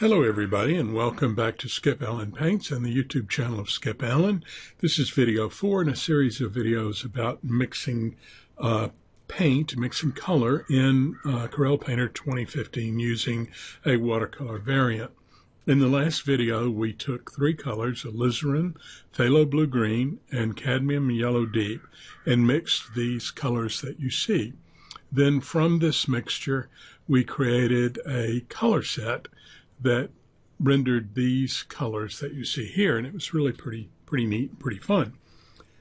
Hello everybody, and welcome back to Skip Allen Paints and the YouTube channel of Skip Allen. This is video 4 in a series of videos about mixing mixing color in Corel Painter 2015 using a watercolor variant. In the last video we took 3 colors, alizarin, phthalo blue-green, and cadmium yellow deep, and mixed these colors that you see. Then from this mixture we created a color set that rendered these colors that you see here, and it was really pretty neat and pretty fun.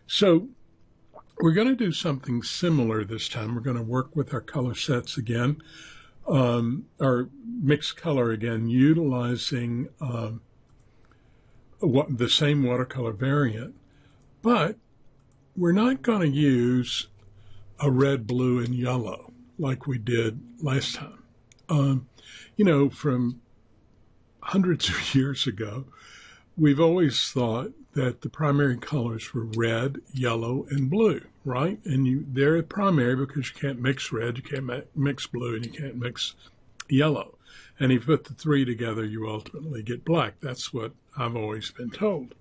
So we're going to do something similar this time. We're going to work with our color sets again, our mixed color again, utilizing the same watercolor variant, but we're not going to use a red, blue, and yellow like we did last time. You know, from hundreds of years ago, we've always thought that the primary colors were red, yellow, and blue, right? And they're primary because you can't mix red, you can't mix blue, and you can't mix yellow. And if you put the 3 together, you ultimately get black. That's what I've always been told.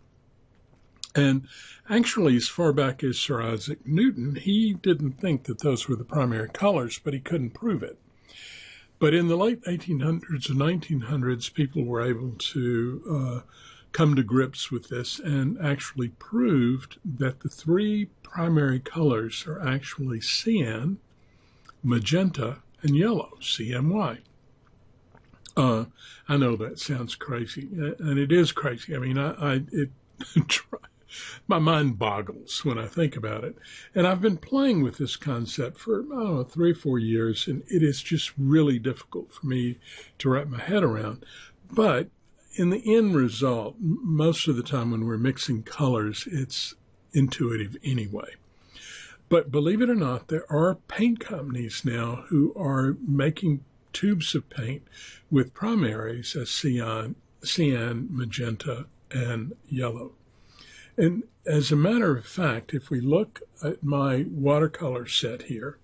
And actually, as far back as Sir Isaac Newton, he didn't think that those were the primary colors, but he couldn't prove it. But in the late 1800s and 1900s, people were able to come to grips with this and actually proved that the 3 primary colors are actually cyan, magenta, and yellow, CMY. I know that sounds crazy, and it is crazy. I mean, my mind boggles when I think about it. And I've been playing with this concept for, I don't know, 3 or 4 years, and it is just really difficult for me to wrap my head around. But in the end result, most of the time when we're mixing colors, it's intuitive anyway. But believe it or not, there are paint companies now who are making tubes of paint with primaries as cyan, magenta, and yellow. And as a matter of fact, if we look at my watercolor set here,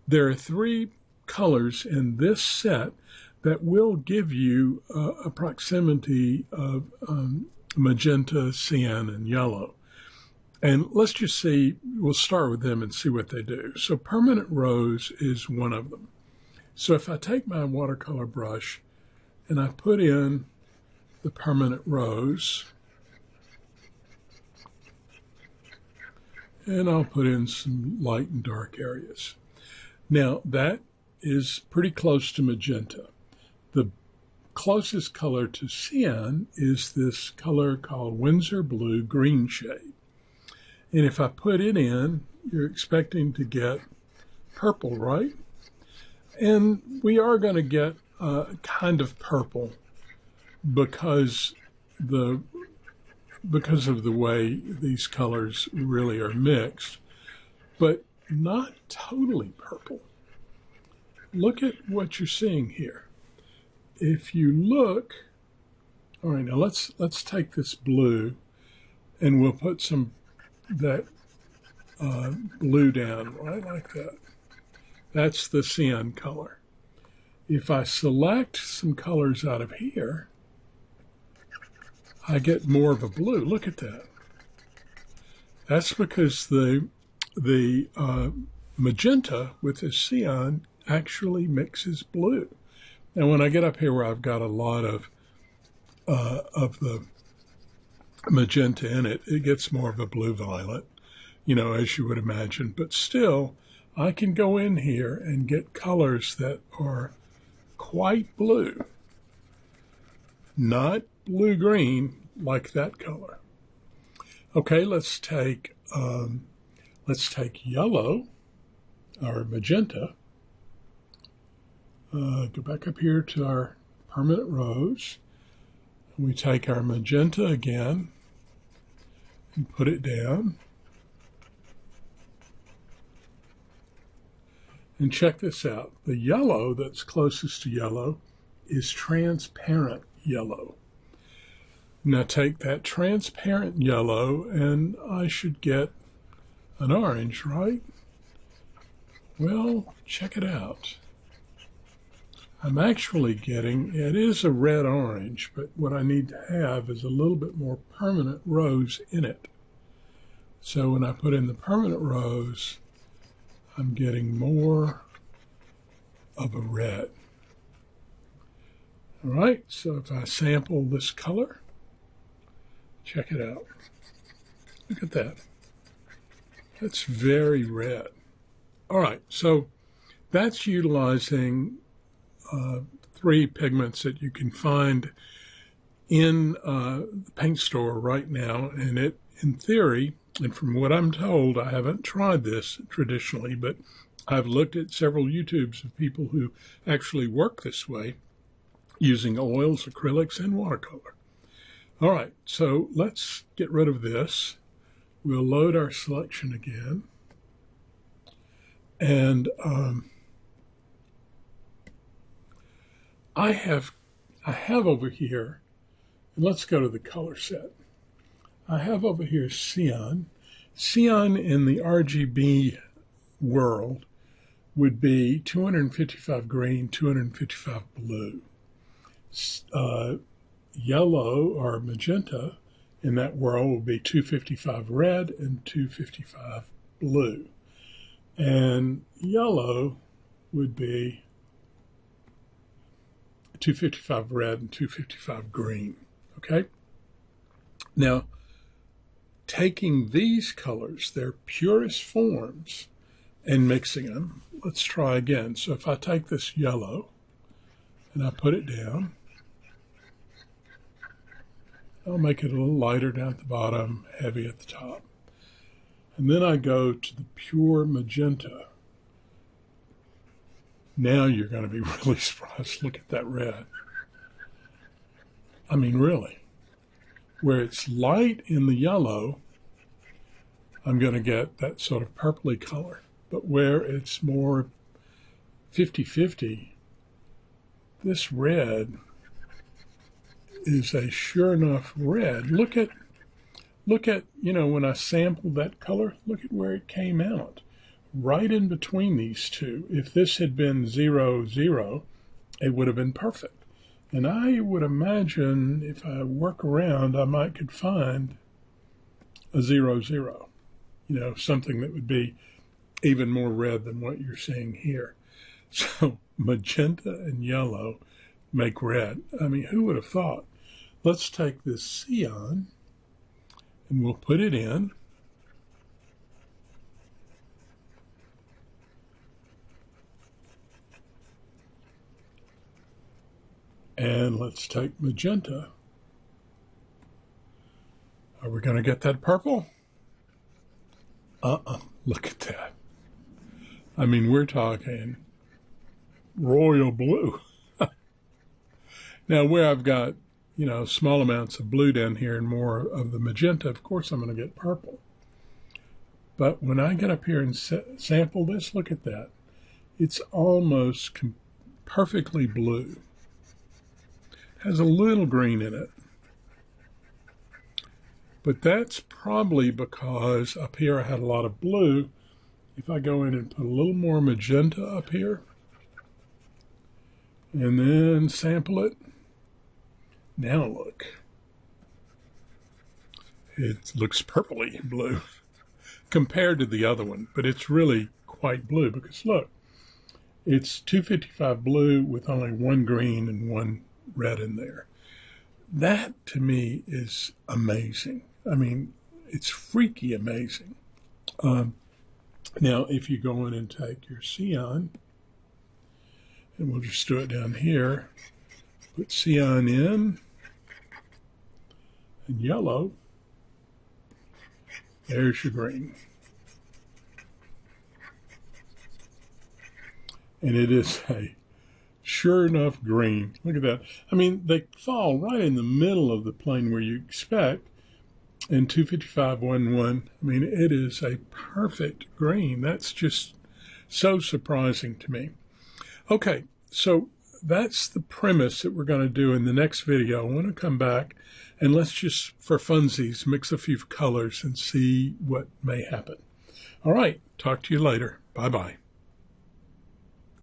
there are 3 colors in this set that will give you a proximity of magenta, cyan, and yellow. And let's just see, we'll start with them and see what they do. So permanent rose is one of them. So if I take my watercolor brush and I put in the permanent rose, and I'll put in some light and dark areas. Now, that is pretty close to magenta. The closest color to cyan is this color called Winsor Blue green shade. And if I put it in, you're expecting to get purple, right? And we are going to get a kind of purple because of the way these colors really are mixed, but not totally purple. Look at what you're seeing here. If you look, all right, now let's take this blue and we'll put some that blue down right like that. That's the cyan color. If I select some colors out of here, I get more of a blue. Look at that. That's because the magenta with the cyan actually mixes blue. Now, when I get up here where I've got a lot of the magenta in it, it gets more of a blue-violet, you know, as you would imagine. But still, I can go in here and get colors that are quite blue, not blue-green like that color. Okay, let's take yellow or magenta. Go back up here to our permanent rose. We take our magenta again and put it down. And check this out. The yellow that's closest to yellow is transparent yellow. Now take that transparent yellow and I should get an orange, right? Well, check it out. I'm actually getting, it is a red-orange, but what I need to have is a little bit more permanent rose in it. So when I put in the permanent rose, I'm getting more of a red. All right, so if I sample this color, check it out. Look at that. That's very red. All right, so that's utilizing 3 pigments that you can find in the paint store right now. And it, in theory, and from what I'm told, I haven't tried this traditionally, but I've looked at several YouTubes of people who actually work this way using oils, acrylics, and watercolor. All right, so let's get rid of this. We'll load our selection again. And I have over here, and let's go to the color set. I have over here cyan. Cyan in the RGB world would be 255 green, 255 blue. Yellow or magenta in that world would be 255 red and 255 blue. And yellow would be 255 red and 255 green. Okay? Now, taking these colors, their purest forms, and mixing them, let's try again. So if I take this yellow and I put it down, I'll make it a little lighter down at the bottom, heavy at the top. And then I go to the pure magenta. Now you're going to be really surprised. Look at that red. I mean, really. Where it's light in the yellow, I'm going to get that sort of purpley color. But where it's more 50-50, this red is a sure enough red. Look at, you know, when I sampled that color, look at where it came out. Right in between these two. If this had been 0-0, it would have been perfect. And I would imagine if I work around, I might could find a 0-0. You know, something that would be even more red than what you're seeing here. So magenta and yellow make red. I mean, who would have thought? Let's take this cyan and we'll put it in. And let's take magenta. Are we going to get that purple? Look at that. I mean, we're talking royal blue. Now, where I've got, you know, small amounts of blue down here and more of the magenta, of course I'm going to get purple. But when I get up here and sample this, look at that. It's almost perfectly blue. It has a little green in it. But that's probably because up here I had a lot of blue. If I go in and put a little more magenta up here, and then sample it, now look. It looks purpley blue compared to the other one, but it's really quite blue because look, it's 255 blue with only 1 green and 1 red in there. That to me is amazing. I mean, it's freaky amazing. Now, if you go in and take your cyan, and we'll just do it down here, put cyan in, and yellow, there's your green. And it is a sure enough green. Look at that. I mean, they fall right in the middle of the plane where you expect. And 255, 1-1. I mean, it is a perfect green. That's just so surprising to me. Okay, so that's the premise that we're going to do in the next video. I want to come back and let's just, for funsies, mix a few colors and see what may happen. All right, talk to you later. Bye-bye.